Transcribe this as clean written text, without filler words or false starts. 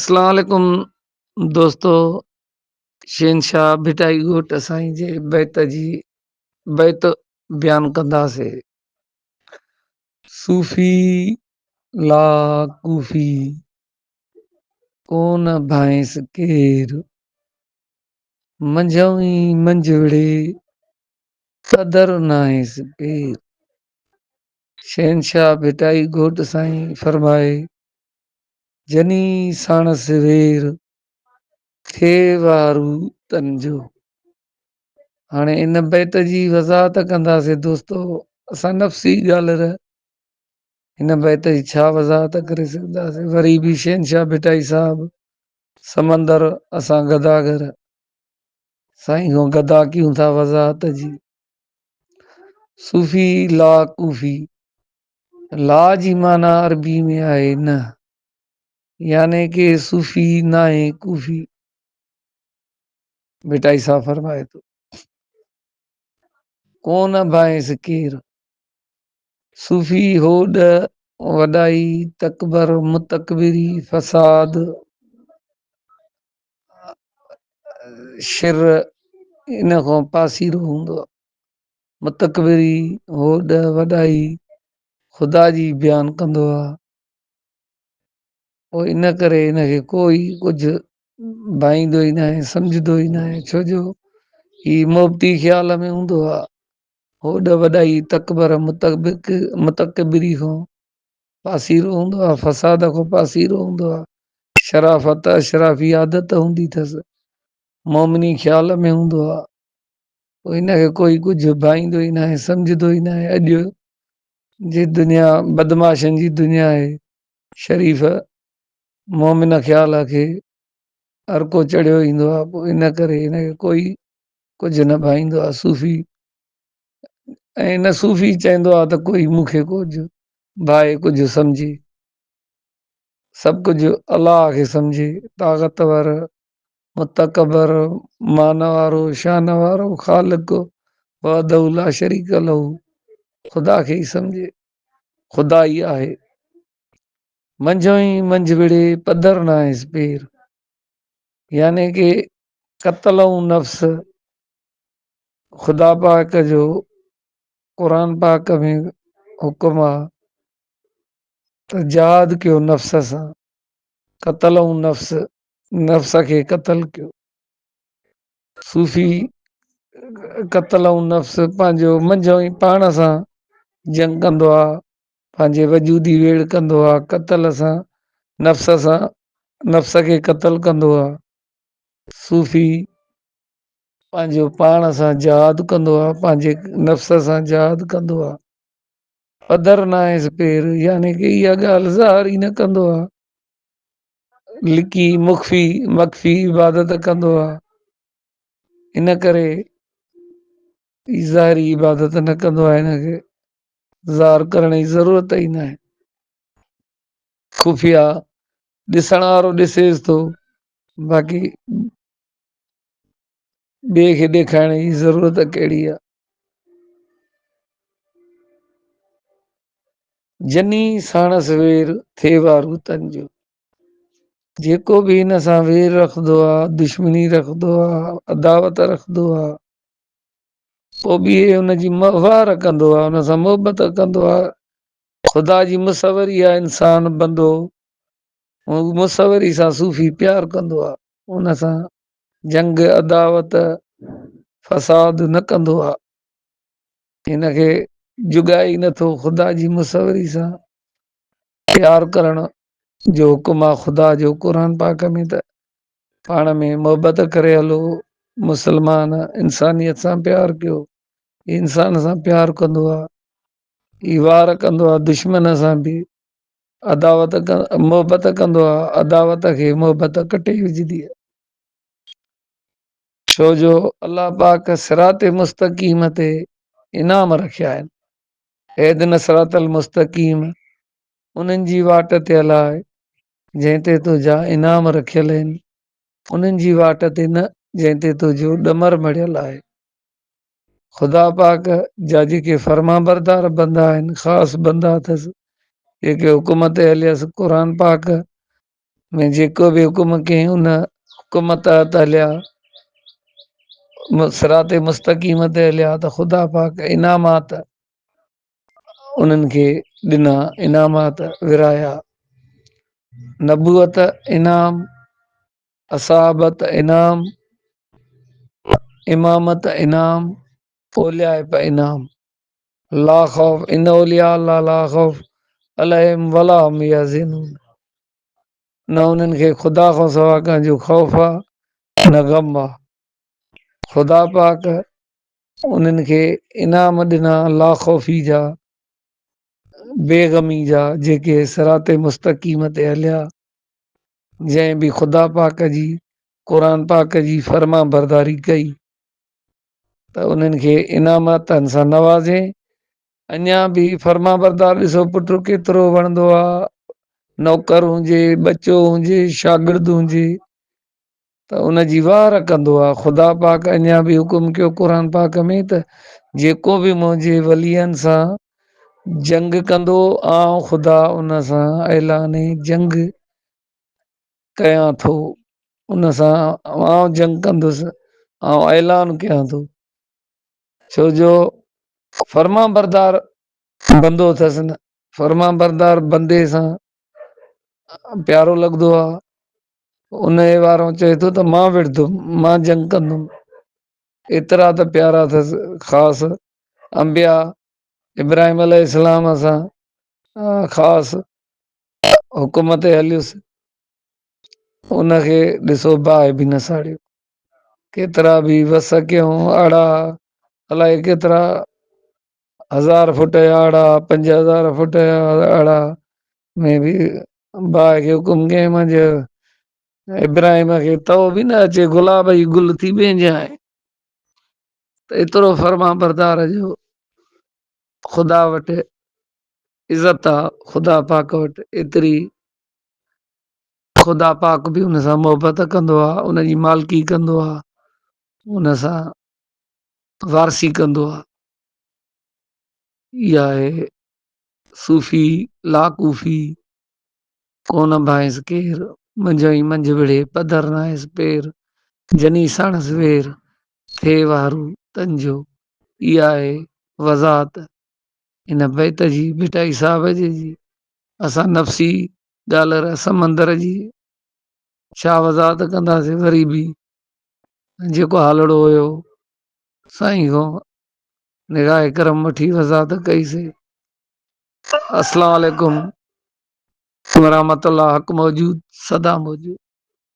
अस्सलाम वालेकुम दोस्तों। शहनशाह भिटाई ॻोठ साईं जे बैत जी बैत बयान कंदासीं। सूफ़ी ला कूफ़ी कोन भांइस केर, मंझौं मंझिड़े क़दर नाहेस केर। शहनशाह भिटाई ॻोठ साईं फरमाए, जनी साणस वेर थे वारू तंजो। हाणे इन बैत जी वज़ाहत कंदासीं दोस्तो। असां नफ़्सी ॻाल्हि हिन बैत जी छा वज़ाहत करे सघंदासीं। वरी बि शहनशाह भिटाई साहब समंदर असां गदागर साईं खां गदा कयूं था वज़ाहत जी। सूफ़ी ला कूफ़ी, ला जी माना अरबी में आहे न, याने कि सूफ़ी नाहे कूफ़ी। भिटाई साहब फरमाए थो, कोन भांइस केर। सूफ़ी होॾ वॾाई तकबर मुतकबिरी फसाद शिर इन खां पासीरो हूंदो आहे। मुतकबिरी होॾ वॾाई ख़ुदा जी बयान कंदो आहे। पोइ इन करे हिनखे कोई कुझु भाईंदो ई न आहे, सम्झंदो ई न आहे, छो जो ही मोहबती ख़्याल में हूंदो आहे। होॾ वॾाई तकबर मुतकबिरी खां पासीरो हूंदो आहे, फसाद खां पासीरो हूंदो आहे। शराफ़त अशराफ़ी आदत हूंदी अथसि, मोमिनी ख़्याल में हूंदो आहे। पोइ हिनखे कोई कुझु भाईंदो ई न आहे, सम्झंदो ई न आहे। अॼु जी दुनिया बदमाशनि जी दुनिया आहे। शरीफ़ मोमिन ख़्याल खे हर को चढ़ियो ईंदो आहे। पोइ इन करे हिनखे कोई कुझु न भाईंदो आहे सूफ़ी। ऐं इन सूफ़ी चवंदो आहे त कोई मूंखे कुझु भाए, कुझु सम्झे, सभु कुझु अलाह खे सम्झे। ताक़तवर मुतकबर मान वारो शान वारो ख़ालिक वहदहू ला शरीक लहू, ख़ुदा खे ई सम्झे, ख़ुदा ई आहे। मंझों मंझिड़े पधर नाहेसि पेर, याने कि क़त्ल ऐं नफ़्स ख़ुदा पाक जो क़ुरान पाक में हुकुम आहे त जिहाद कयो नफ़्स सां, क़त्ल ऐं नफ़्स खे क़त्ल कयो। सूफ़ी क़त्ल ऐं नफ़्स पंहिंजो मंझों ई पाण सां जंग कंदो आहे, पंहिंजे वजूदी वेड़ कंदो आहे। क़त्ल सां नफ़्स सां नफ़्स खे क़त्ल कंदो आहे। सूफ़ी पंहिंजो पाण सां जिहाद कंदो आहे, पंहिंजे नफ़्स सां जिहाद कंदो आहे। पधर नाहेसि पेर, यानी कि इहा ॻाल्हि ज़ाहिर ई न कंदो आहे, लिकी मख़फ़ी इबादत कंदो आहे। इन करे ज़ाहिरी इबादत न कंदो आहे, हिनखे ज़ाहिर करण जी ज़रूरत ई न आहे। ख़ुफ़िया ॾिसण वारो ॾिसेसि थो, बाक़ी ॿिए खे ॾेखारण जी ज़रूरत कहिड़ी आहे। जनी साणस वेर थे वारू तंजो, जेको बि हिन सां वेर रखंदो आहे, दुश्मनी रखंदो आहे, अदावत रखंदो आहे, पोइ बि हुनजी वार कंदो आहे, हुन सां मोहबत कंदो आहे। ख़ुदा जी मुसवरी आहे इंसान बंदो, मुसवरी सां सूफ़ी प्यार कंदो आहे, हुन सां जंग अदावत फसाद न कंदो आहे। हिनखे जुगाए ई नथो ख़ुदा जी मुसवरी सां प्यार करण जो हुकुम आहे ख़ुदा जो क़ुरान पाक में। त पाण में मोहबत करे हलो, मुस्लमान इंसानियत सां प्यार कयो, इंसान सां प्यार कंदो आहे, ही वार कंदो आहे दुश्मन सां बि। अदावत मोहबत कंदो आहे, अदावत खे मोहबत कटे विझंदी आहे। छो जो अलाह पाक सिरात मुस्तक़ीम ते इनाम रखिया आहिनि। हेदिन सिरातल मुस्तक़ीम, उन्हनि जी वाट ते हलाए जंहिं ते तुंहिंजा इनाम रखियल आहिनि, उन्हनि जी वाट ते न जंहिं ते तुंहिंजो ॾमर मढ़ियल आहे। ख़ुदा पाक जा जेके फर्मा बरदार बंदा आहिनि, ख़ासि बंदा अथसि, जेके हुकुम ते हलियसि क़ुरान पाक में जेको बि हुकुम कयईं उन हुकुम तहत हलिया, सिरात मुस्तक़ीम ते हलिया त ख़ुदा पाक इनामात उन्हनि खे ॾिना, इनामात विराया। नबूअत इनाम, असाबत इनाम, इमामत इनाम, ओलियाइप इनाम। ला ख़ौफ इन औलिया अल्लाह ला ख़ौफ अलैहिम वला हुम यहज़नून। न उन्हनि खे ख़ुदा खां सवा कंहिंजो ख़ौफ़ आ न ग़म आ। ख़ुदा पाक उन्हनि खे इनाम ॾिना लाख़ौफ़ी जा, बेग़मी जा, जेके सिरात मुस्तक़ीम ते हलिया। जंहिं बि ख़ुदा पाक जी क़ुर पाक जी फर्मा बरदारी कई त उन्हनि खे इनामातनि सां नवाज़े। अञा बि फर्मा बरदार ॾिसो पुट केतिरो वणंदो आ। नौकर हुजे, बचो हुजे, शागिर्द हुजे त उनजी वाह रखंदो आ। ख़ुदा पाक अञा बि हुकुम कयो क़ुर पाक में त जेको बि मुंहिंजे वलीअनि सां जंग कंदो आउं ख़ुदा उन सां ऐलाने जंग कयां थो। उन सां आउं जंग कंदुसि, आउं ऐलान कयां थो। छो जो फर्मा बरदार बंदो अथसि न, फर्मा बरदार बंदे सां प्यारो लॻदो आ। उन जे वारो चए थो त मां विढ़ंदुमि, मां जंग कंदुमि। एतिरा त प्यारा अथसि ख़ासि अंबिया इब्राहिम अलैहिस्सलाम सां ख़ासि हुकुम ते हलियुसि। उनखे ॾिसो बाहि बि न साड़ियो। केतिरा बि वस कयऊं आड़ा, अलाए केतिरा हज़ार फुट आड़ा, 5000 फुट आड़ा में बि बाहि खे हुकुम कयईं मुंहिंजो इब्राहिम खे तओ बि न अचे गुलाब जी गुल थी ॿिहिजाए। त एतिरो फर्मा बरदार जो ख़ुदा वटि इज़त आ। ख़ुदा पाक वटि एतिरी ख़ुदा पाक बि हुन सां मोहबत कंदो आ, उनजी मालिकी कंदो आ, हुन सां वारसी कंदो आ। इहा आहे सूफ़ी लाकूफ़ी। कोन भांइसि केर मुंहिंजो ई मंझि विढ़े पधर नाहेसि पेर। जनी साणसि वेर थिए वारू तंजो। इहा आहे वज़ात इन बैत जी भिटाई साहिब जी। असां नफ़सी ॻाल्हि समंदर जी छा वज़ात कंदासीं वरी बि। जेको हालड़ो हुयो साईं खां निगाह करम वठी वज़ात कईसीं। अस्सलाम वालेकुम वरहमतुल्लाह। हक़ मौजूद सदा मौजूद।